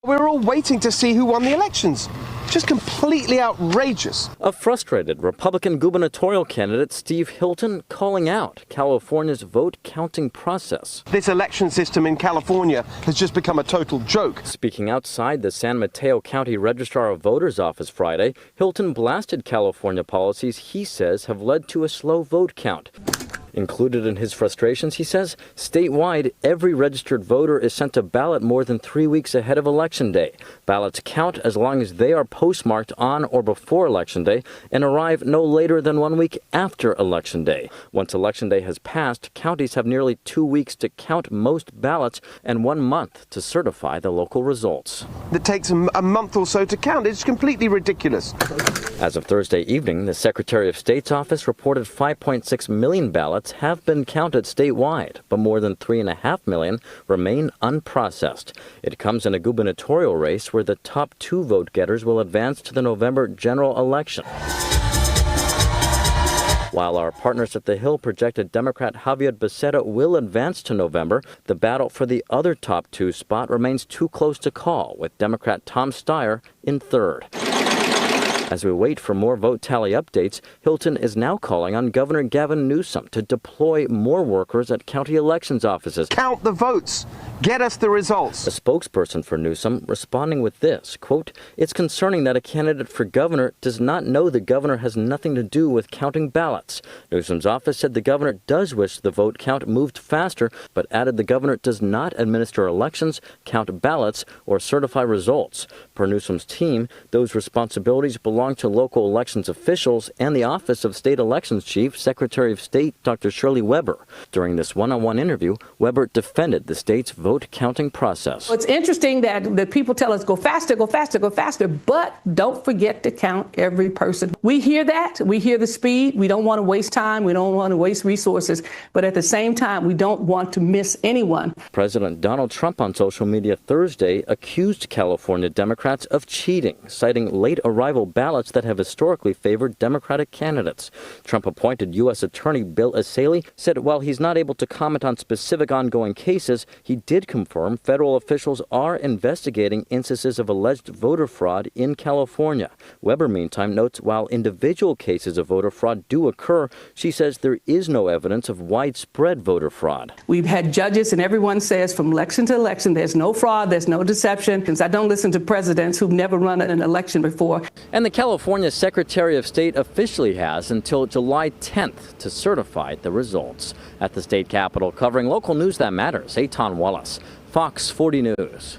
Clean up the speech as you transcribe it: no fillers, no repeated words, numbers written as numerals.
We're all waiting to see who won the elections. Just completely outrageous. A frustrated Republican gubernatorial candidate, Steve Hilton, calling out California's vote counting process. This election system in California has just become a total joke. Speaking outside the San Mateo County Registrar of Voters office Friday, Hilton blasted California policies he says have led to a slow vote count. Included in his frustrations, he says, statewide, every registered voter is sent a ballot more than 3 weeks ahead of Election Day. Ballots count as long as they are postmarked on or before Election Day and arrive no later than 1 week after Election Day. Once Election Day has passed, counties have nearly 2 weeks to count most ballots and 1 month to certify the local results. It takes a month or so to count. It's completely ridiculous. As of Thursday evening, the Secretary of State's office reported 5.6 million ballots have been counted statewide, but more than 3.5 million remain unprocessed. It comes in a gubernatorial race where the top 2 vote getters will advance to the November general election. While our partners at the Hill projected Democrat Javier Becerra will advance to November, the battle for the other top 2 spot remains too close to call, with Democrat Tom Steyer in third. As we wait for more vote tally updates, Hilton is now calling on Governor Gavin Newsom to deploy more workers at county elections offices. Count the votes. Get us the results. A spokesperson for Newsom responding with this, quote, "It's concerning that a candidate for governor does not know the governor has nothing to do with counting ballots." Newsom's office said the governor does wish the vote count moved faster, but added the governor does not administer elections, count ballots, or certify results. Per Newsom's team, those responsibilities belong to local elections officials and the Office of State Elections Chief, Secretary of State Dr. Shirley Weber. During this one-on-one interview, Weber defended the state's vote counting process. It's interesting that people tell us go faster, go faster, go faster, but don't forget to count every person. We hear that. We hear the speed. We don't want to waste time. We don't want to waste resources. But at the same time, we don't want to miss anyone. President Donald Trump on social media Thursday accused California Democrats of cheating, citing late arrival ballots that have historically favored Democratic candidates. Trump-appointed U.S. Attorney Bill Asaley said while he's not able to comment on specific ongoing cases, he did confirm federal officials are investigating instances of alleged voter fraud in California. Weber, meantime, notes while individual cases of voter fraud do occur, she says there is no evidence of widespread voter fraud. We've had judges, and everyone says from election to election, there's no fraud, there's no deception. Because I don't listen to presidents who've never run an election before. And the California Secretary of State officially has until July 10th to certify the results. At the state capitol, covering local news that matters, Eitan Wallace, Fox 40 News.